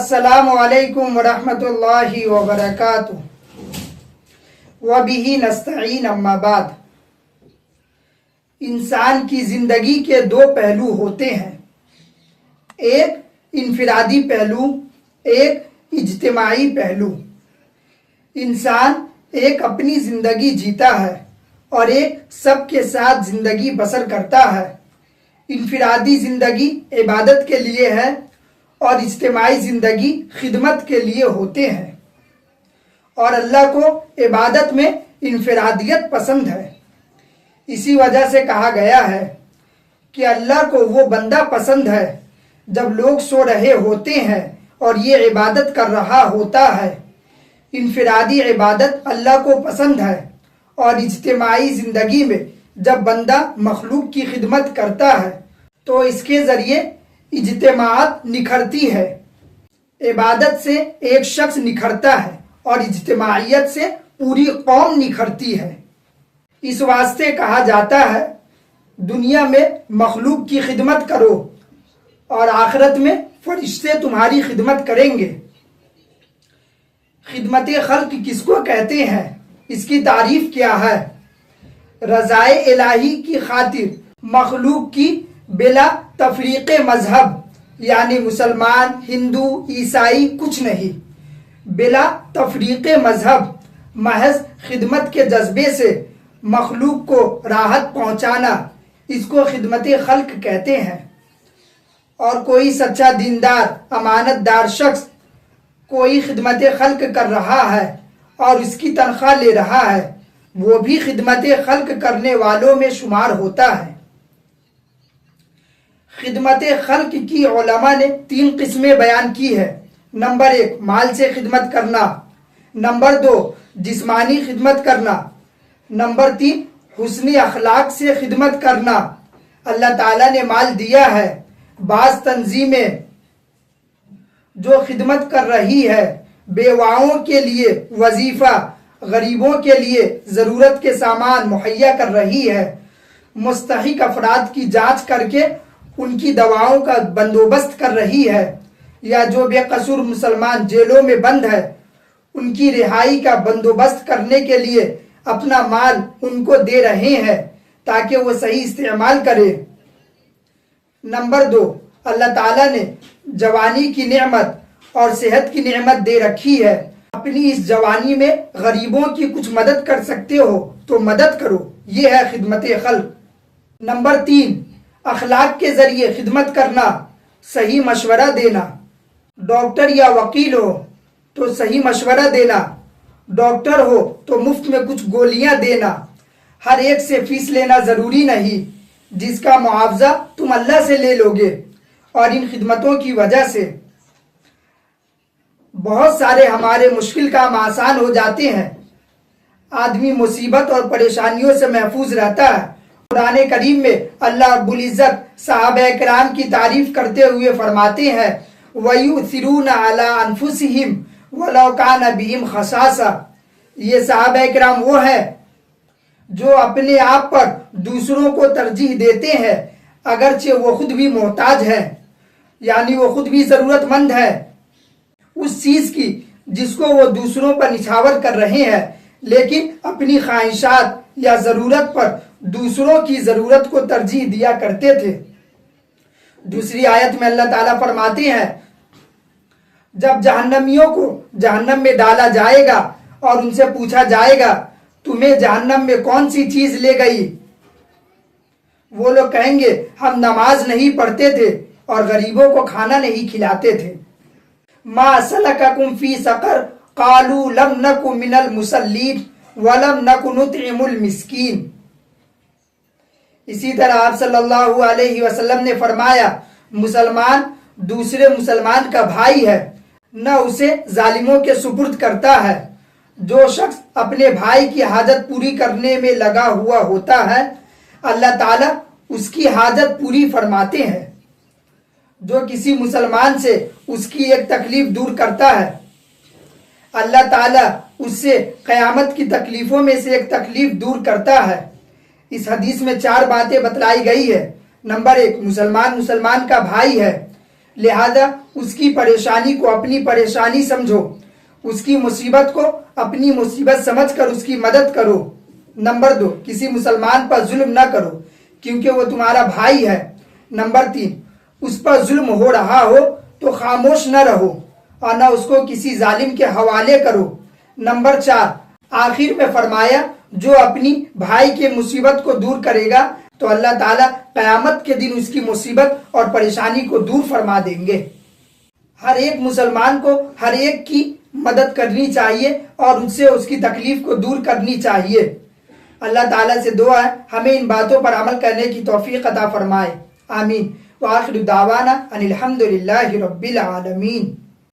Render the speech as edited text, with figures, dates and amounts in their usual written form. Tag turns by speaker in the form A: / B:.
A: السلام علیکم ورحمۃ اللہ وبرکاتہ وبہ نستعین اما بعد۔ انسان کی زندگی کے دو پہلو ہوتے ہیں، ایک انفرادی پہلو، ایک اجتماعی پہلو۔ انسان ایک اپنی زندگی جیتا ہے اور ایک سب کے ساتھ زندگی بسر کرتا ہے۔ انفرادی زندگی عبادت کے لیے ہے اور اجتماعی زندگی خدمت کے لیے ہوتے ہیں، اور اللہ کو عبادت میں انفرادیت پسند ہے۔ اسی وجہ سے کہا گیا ہے کہ اللہ کو وہ بندہ پسند ہے جب لوگ سو رہے ہوتے ہیں اور یہ عبادت کر رہا ہوتا ہے۔ انفرادی عبادت اللہ کو پسند ہے، اور اجتماعی زندگی میں جب بندہ مخلوق کی خدمت کرتا ہے تو اس کے ذریعے اجتماعات نکھرتی ہے۔ عبادت سے ایک شخص نکھرتا ہے اور اجتماعیت سے پوری قوم نکھرتی ہے۔ اس واسطے کہا جاتا ہے دنیا میں مخلوق کی خدمت کرو اور آخرت میں فرشتے تمہاری خدمت کریں گے۔ خدمت خلق کس کو کہتے ہیں؟ اس کی تعریف کیا ہے؟ رضائے الہی کی خاطر مخلوق کی بلا تفریق مذہب، یعنی مسلمان، ہندو، عیسائی کچھ نہیں، بلا تفریق مذہب، محض خدمت کے جذبے سے مخلوق کو راحت پہنچانا، اس کو خدمت خلق کہتے ہیں۔ اور کوئی سچا دیندار، امانت دار شخص کوئی خدمت خلق کر رہا ہے اور اس کی تنخواہ لے رہا ہے، وہ بھی خدمت خلق کرنے والوں میں شمار ہوتا ہے۔ خدمت خلق کی علماء نے 3 قسمیں بیان کی ہے۔ نمبر 1 مال سے خدمت کرنا، نمبر 2 جسمانی خدمت کرنا، نمبر 3 حسن اخلاق سے خدمت کرنا۔ اللہ تعالیٰ نے مال دیا ہے، بعض تنظیمیں جو خدمت کر رہی ہے، بیواؤں کے لیے وظیفہ، غریبوں کے لیے ضرورت کے سامان مہیا کر رہی ہے، مستحق افراد کی جانچ کر کے ان کی دواؤں کا بندوبست کر رہی ہے، یا جو بے قصور مسلمان جیلوں میں بند ہے ان کی رہائی کا بندوبست کرنے کے لیے اپنا مال ان کو دے رہے ہیں تاکہ وہ صحیح استعمال کرے۔ نمبر 2 اللہ تعالیٰ نے جوانی کی نعمت اور صحت کی نعمت دے رکھی ہے، اپنی اس جوانی میں غریبوں کی کچھ مدد کر سکتے ہو تو مدد کرو، یہ ہے خدمت خلق۔ نمبر 3 اخلاق کے ذریعے خدمت کرنا، صحیح مشورہ دینا۔ ڈاکٹر یا وکیل ہو تو صحیح مشورہ دینا، ڈاکٹر ہو تو مفت میں کچھ گولیاں دینا۔ ہر ایک سے فیس لینا ضروری نہیں، جس کا معاوضہ تم اللہ سے لے لو گے، اور ان خدمتوں کی وجہ سے بہت سارے ہمارے مشکل کام آسان ہو جاتے ہیں، آدمی مصیبت اور پریشانیوں سے محفوظ رہتا ہے۔ قرآن کریم میں اللہ رب العزت صحابہ کرام کی تعریف کرتے ہوئے فرماتے ہیں وَيُؤْثِرُونَ عَلَىٰ أَنفُسِهِمْ وَلَوْ كَانَ بِهِمْ خَصَاصَةٌ۔ یہ صحابہ کرام وہ ہیں جو اپنے آپ پر دوسروں کو ترجیح دیتے ہیں اگرچہ وہ خود بھی محتاج ہیں، یعنی وہ خود بھی ضرورت مند ہے اس چیز کی جس کو وہ دوسروں پر نچھاور کر رہے ہیں، لیکن اپنی خواہشات یا ضرورت پر دوسروں کی ضرورت کو ترجیح دیا کرتے تھے۔ دوسری آیت میں اللہ تعالیٰ فرماتے ہیں جب جہنمیوں کو جہنم میں ڈالا جائے گا اور ان سے پوچھا جائے گا تمہیں جہنم میں کون سی چیز لے گئی، وہ لوگ کہیں گے ہم نماز نہیں پڑھتے تھے اور غریبوں کو کھانا نہیں کھلاتے تھے۔ ما سلککم فی سقر قالوا لم نک من المصلین ولم نک نطعم المسکین۔ اسی طرح آپ صلی اللہ علیہ وسلم نے فرمایا مسلمان دوسرے مسلمان کا بھائی ہے، نہ اسے ظالموں کے سپرد کرتا ہے۔ جو شخص اپنے بھائی کی حاجت پوری کرنے میں لگا ہوا ہوتا ہے اللہ تعالیٰ اس کی حاجت پوری فرماتے ہیں۔ جو کسی مسلمان سے اس کی ایک تکلیف دور کرتا ہے اللہ تعالیٰ اس سے قیامت کی تکلیفوں میں سے ایک تکلیف دور کرتا ہے۔ اس حدیث میں 4 باتیں بتلائی گئی ہے۔ نمبر 1 مسلمان کا بھائی ہے، لہذا اس کی پریشانی کو اپنی پریشانی سمجھو، اس کی مصیبت کو اپنی مصیبت سمجھ کر اس کی مدد کرو۔ نمبر 2، کسی مسلمان پر ظلم نہ کرو کیونکہ وہ تمہارا بھائی ہے۔ نمبر 3، اس پر ظلم ہو رہا ہو تو خاموش نہ رہو اور نہ اس کو کسی ظالم کے حوالے کرو۔ نمبر 4، آخر میں فرمایا جو اپنی بھائی کے مصیبت کو دور کرے گا تو اللہ تعالیٰ قیامت کے دن اس کی مصیبت اور پریشانی کو دور فرما دیں گے۔ ہر ایک مسلمان کو ہر ایک کی مدد کرنی چاہیے اور اس سے اس کی تکلیف کو دور کرنی چاہیے۔ اللہ تعالیٰ سے دعا ہے ہمیں ان باتوں پر عمل کرنے کی توفیق عطا فرمائے، آمین۔ وآخر دعوانا ان الحمد للہ رب العالمین۔